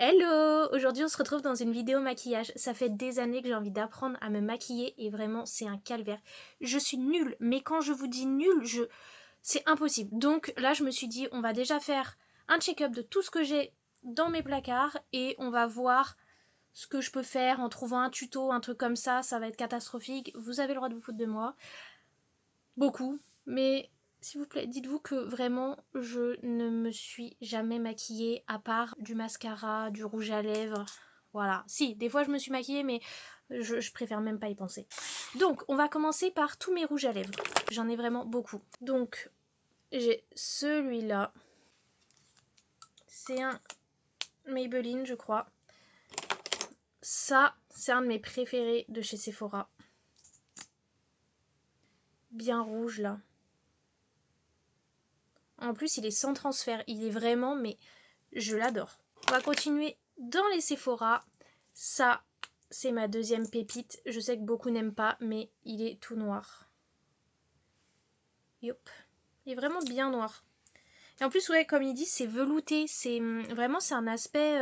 Hello! Aujourd'hui on se retrouve dans une vidéo maquillage. Ça fait des années que j'ai envie d'apprendre à me maquiller et vraiment c'est un calvaire. Je suis nulle, mais quand je vous dis nulle, c'est impossible. Donc là je me suis dit on va déjà faire un check-up de tout ce que j'ai dans mes placards et on va voir ce que je peux faire en trouvant un tuto, un truc comme ça va être catastrophique. Vous avez le droit de vous foutre de moi. Beaucoup, mais s'il vous plaît, dites-vous que vraiment, je ne me suis jamais maquillée à part du mascara, du rouge à lèvres. Voilà. Si, des fois je me suis maquillée, mais je préfère même pas y penser. Donc, on va commencer par tous mes rouges à lèvres. J'en ai vraiment beaucoup. Donc, j'ai celui-là. C'est un Maybelline, je crois. Ça, c'est un de mes préférés de chez Sephora. Bien rouge, là. En plus, il est sans transfert. Il est vraiment, mais je l'adore. On va continuer dans les Sephora. Ça, c'est ma deuxième pépite. Je sais que beaucoup n'aiment pas, mais il est tout noir. Yop. Il est vraiment bien noir. Et en plus, ouais, comme il dit, c'est velouté. C'est vraiment, c'est un aspect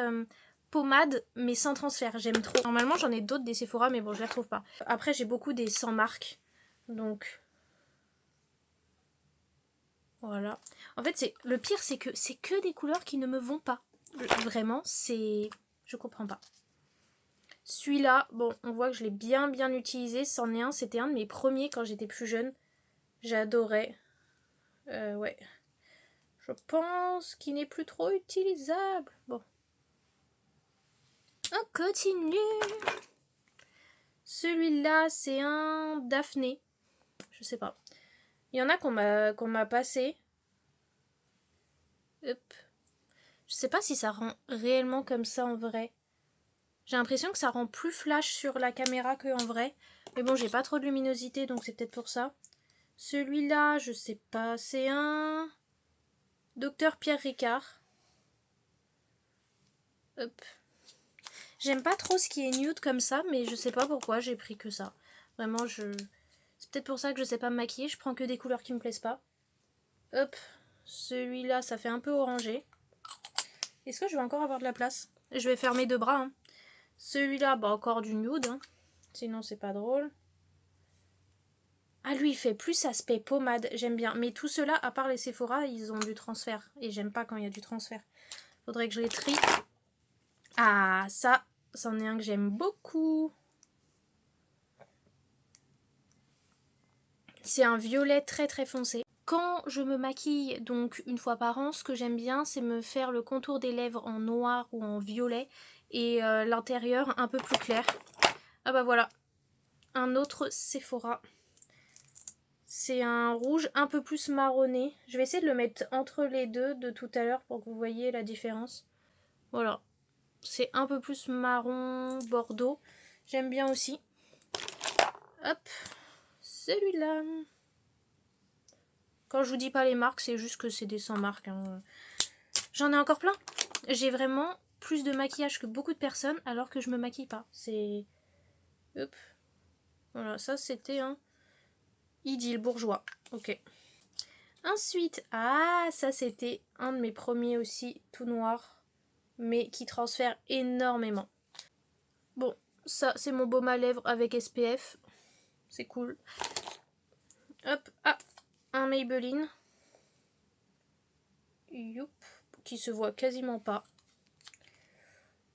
pommade, mais sans transfert. J'aime trop. Normalement, j'en ai d'autres des Sephora, mais bon, je les retrouve pas. Après, j'ai beaucoup des sans marque. Donc... voilà. En fait, le pire, c'est que des couleurs qui ne me vont pas. Vraiment, je comprends pas. Celui-là, bon, on voit que je l'ai bien utilisé. C'en est un, c'était un de mes premiers quand j'étais plus jeune. J'adorais. Ouais. Je pense qu'il n'est plus trop utilisable. Bon. On continue. Celui-là, c'est un Daphné. Je sais pas. Il y en a qu'on m'a passé. Hop. Je sais pas si ça rend réellement comme ça en vrai. J'ai l'impression que ça rend plus flash sur la caméra qu'en vrai. Mais bon, j'ai pas trop de luminosité, donc c'est peut-être pour ça. Celui-là, je sais pas. C'est un Dr Pierre Ricard. Hop. J'aime pas trop ce qui est nude comme ça, mais je sais pas pourquoi j'ai pris que ça. Vraiment, c'est peut-être pour ça que je sais pas me maquiller. Je prends que des couleurs qui me plaisent pas. Hop. Celui-là, ça fait un peu orangé. Est-ce que je vais encore avoir de la place? Je vais faire mes deux bras. Hein. Celui-là, bah encore du nude. Hein. Sinon, c'est pas drôle. Ah, lui, il fait plus aspect pommade. J'aime bien. Mais tout cela, à part les Sephora, ils ont du transfert. Et j'aime pas quand il y a du transfert. Faudrait que je les trie. Ah, ça, c'en est un que j'aime beaucoup. C'est un violet très foncé. Quand je me maquille, donc une fois par an, ce que j'aime bien, c'est me faire le contour des lèvres en noir ou en violet. Et l'intérieur un peu plus clair. Ah bah voilà. Un autre Sephora. C'est un rouge un peu plus marronné. Je vais essayer de le mettre entre les deux de tout à l'heure pour que vous voyez la différence. Voilà. C'est un peu plus marron bordeaux. J'aime bien aussi. Hop. Celui-là. Quand je vous dis pas les marques, c'est juste que c'est des sans marques. Hein. J'en ai encore plein. J'ai vraiment plus de maquillage que beaucoup de personnes alors que je me maquille pas. C'est... hop. Voilà, ça c'était un... Idylle bourgeois. Ok. Ensuite, ah, ça c'était un de mes premiers aussi, tout noir, mais qui transfère énormément. Bon, ça c'est mon baume à lèvres avec SPF. C'est cool. Hop, ah, un Maybelline. Youp, qui se voit quasiment pas.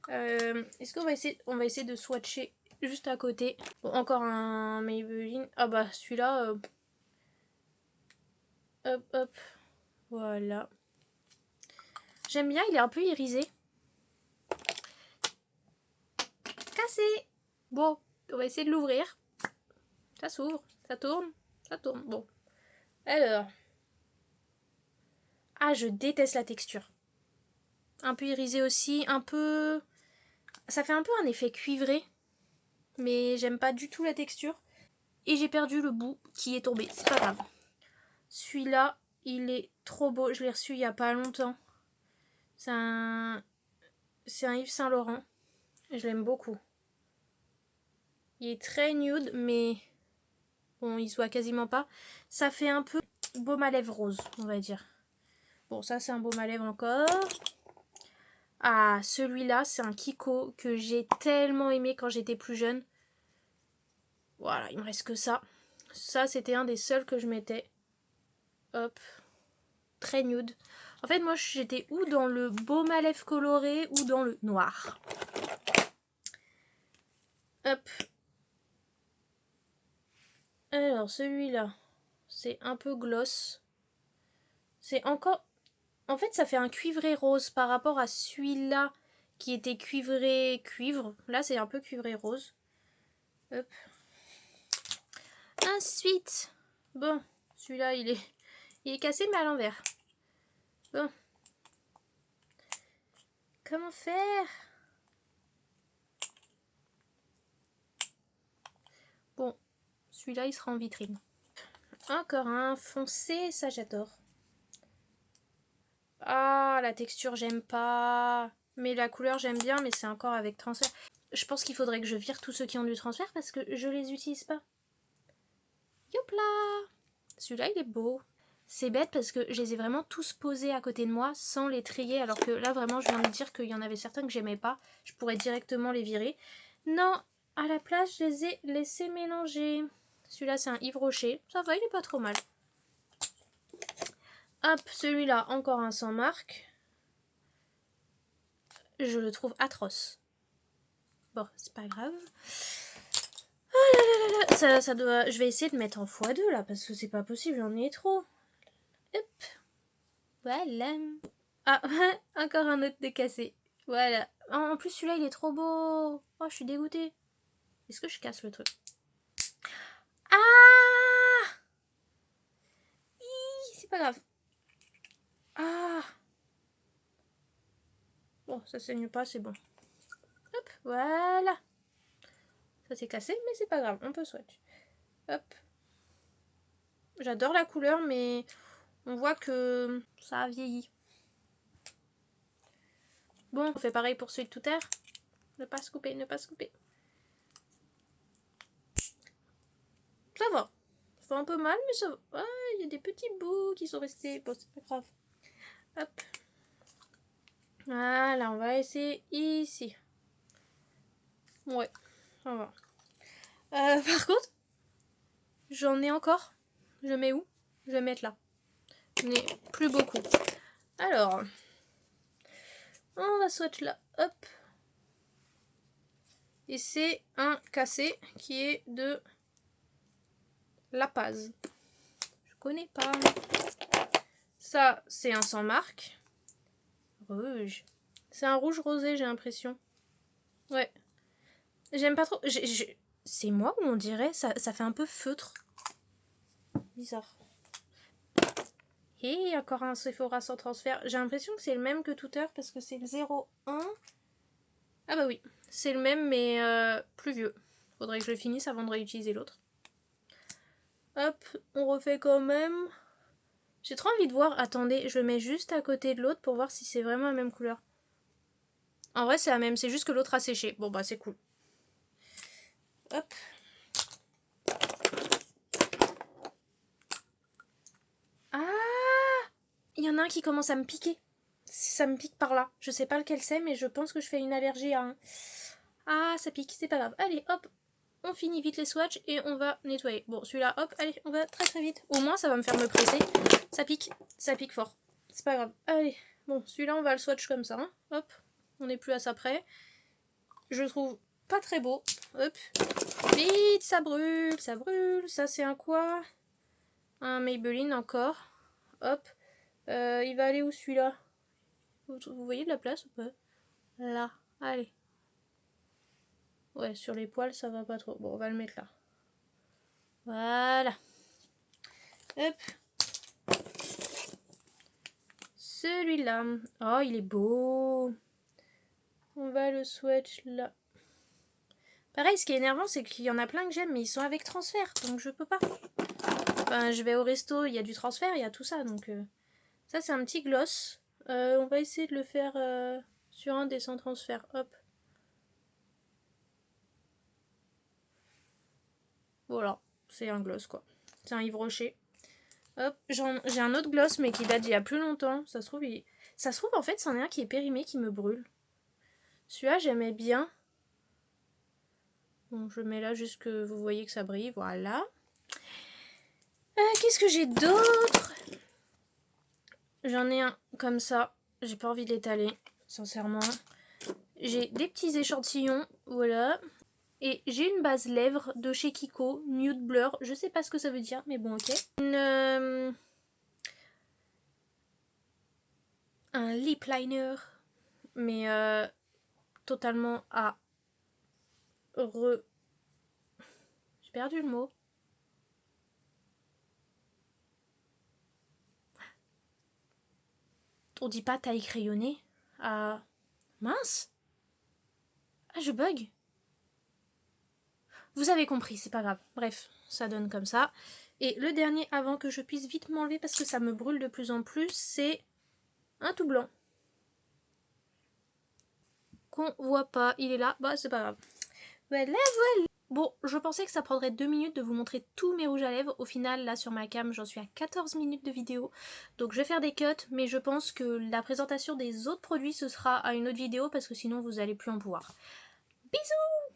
Est-ce qu'on va essayer... on va essayer de swatcher juste à côté. Bon, encore un Maybelline. Ah bah celui-là... hop, hop. Voilà. J'aime bien, il est un peu irisé. Cassé. Bon, on va essayer de l'ouvrir. Ça s'ouvre, ça tourne, ça tourne. Bon. Alors. Ah, je déteste la texture. Un peu irisé aussi, un peu... ça fait un peu un effet cuivré. Mais j'aime pas du tout la texture. Et j'ai perdu le bout qui est tombé. C'est pas grave. Celui-là, il est trop beau. Je l'ai reçu il y a pas longtemps. C'est un Yves Saint Laurent. Je l'aime beaucoup. Il est très nude, mais bon, il se voit quasiment pas. Ça fait un peu baume à lèvres rose, on va dire. Bon, ça c'est un baume à lèvres encore. Ah, celui-là, c'est un Kiko que j'ai tellement aimé quand j'étais plus jeune. Voilà, il me reste que ça. Ça, c'était un des seuls que je mettais. Hop. Très nude. En fait, moi, j'étais ou dans le baume à lèvres coloré ou dans le noir. Hop. Alors, celui-là, c'est un peu gloss. C'est encore... En fait, ça fait un cuivré rose par rapport à celui-là qui était cuivré cuivre. Là, c'est un peu cuivré rose. Hop. Ensuite, bon, celui-là, il est cassé, mais à l'envers. Bon. Comment faire? Bon, celui-là, il sera en vitrine. Encore un foncé, ça j'adore. Ah, la texture, j'aime pas. Mais la couleur, j'aime bien, mais c'est encore avec transfert. Je pense qu'il faudrait que je vire tous ceux qui ont du transfert parce que je les utilise pas. Youpla! Celui-là, il est beau. C'est bête parce que je les ai vraiment tous posés à côté de moi sans les trier, alors que là, vraiment, je viens de dire qu'il y en avait certains que j'aimais pas. Je pourrais directement les virer. Non, à la place, je les ai laissés mélanger. Celui-là, c'est un Yves Rocher. Ça va, il est pas trop mal. Hop, celui-là, encore un sans marque. Je le trouve atroce. Bon, c'est pas grave. Oh là là là là. Ça doit... Je vais essayer de mettre en x2 là, parce que c'est pas possible, j'en ai trop. Hop. Voilà. Ah, encore un autre décassé. Voilà. En plus, celui-là, il est trop beau. Oh, je suis dégoûtée. Est-ce que je casse le truc? Ah! C'est pas grave. Ah! Bon, ça saigne pas, c'est bon. Hop, voilà. Ça s'est cassé, mais c'est pas grave, on peut swatch. Hop. J'adore la couleur, mais on voit que ça a vieilli. Bon, on fait pareil pour celui de tout terre. Ne pas se couper, ne pas se couper. Ça va. Ça fait un peu mal, mais ça va. Ah, il y a des petits bouts qui sont restés. Bon, c'est pas grave. Hop. Voilà, on va essayer ici. Ouais, ça va. Par contre, j'en ai encore. Je mets où? Je vais mettre là. J'en ai plus beaucoup. Alors, on va swatch là. Hop. Et c'est un cassé qui est de La Paz. Je connais pas. Ça, c'est un sans marque. Rouge. C'est un rouge rosé, j'ai l'impression. Ouais. J'aime pas trop. C'est moi ou on dirait ça fait un peu feutre. Bizarre. Et encore un Sephora sans transfert. J'ai l'impression que c'est le même que tout à l'heure parce que c'est le 01. Ah bah oui, c'est le même mais plus vieux. Faudrait que je le finisse avant de réutiliser l'autre. Hop, on refait quand même. J'ai trop envie de voir. Attendez, je le mets juste à côté de l'autre pour voir si c'est vraiment la même couleur. En vrai, c'est la même, c'est juste que l'autre a séché. Bon bah c'est cool. Hop. Ah! Il y en a un qui commence à me piquer. Ça me pique par là. Je sais pas lequel c'est, mais je pense que je fais une allergie à un. Ah, ça pique, c'est pas grave. Allez, hop, on finit vite les swatchs et on va nettoyer. Bon, celui-là, hop, allez, on va très très vite. Au moins, ça va me faire me presser. Ça pique fort. C'est pas grave. Allez, bon, celui-là, on va le swatch comme ça. Hein. Hop, on n'est plus à ça près. Je le trouve pas très beau. Hop, vite, ça brûle, ça brûle. Ça, c'est un quoi? Un Maybelline encore. Hop, il va aller où celui-là? Vous voyez de la place ou pas? Là, allez. Ouais, sur les poils, ça va pas trop. Bon, on va le mettre là. Voilà. Hop. Celui-là. Oh, il est beau. On va le swatch là. Pareil, ce qui est énervant, c'est qu'il y en a plein que j'aime, mais ils sont avec transfert, donc je peux pas. Enfin, je vais au resto, il y a du transfert, il y a tout ça, donc... Ça, c'est un petit gloss. On va essayer de le faire sur un des sans transfert. Hop. Voilà, c'est un gloss, quoi. C'est un Yves Rocher. Hop, j'ai un autre gloss, mais qui date d'il y a plus longtemps. Ça se trouve, Ça se trouve, en fait, c'en est un qui est périmé qui me brûle. Celui-là, j'aimais bien. Bon, je le mets là juste que vous voyez que ça brille. Voilà. Qu'est-ce que j'ai d'autre? J'en ai un comme ça. J'ai pas envie de l'étaler, sincèrement. J'ai des petits échantillons. Voilà. Et j'ai une base lèvres de chez Kiko, Nude Blur. Je sais pas ce que ça veut dire, mais bon, ok. Un lip liner, mais totalement à J'ai perdu le mot. On dit pas taille crayonnée. Ah, mince. Ah, je bug. Vous avez compris, c'est pas grave. Bref, ça donne comme ça. Et le dernier, avant que je puisse vite m'enlever parce que ça me brûle de plus en plus, c'est un tout blanc. Qu'on voit pas, il est là. Bah, c'est pas grave. Voilà. Bon, je pensais que ça prendrait 2 minutes de vous montrer tous mes rouges à lèvres. Au final, là sur ma cam, j'en suis à 14 minutes de vidéo. Donc je vais faire des cuts, mais je pense que la présentation des autres produits, ce sera à une autre vidéo parce que sinon vous allez plus en pouvoir. Bisous!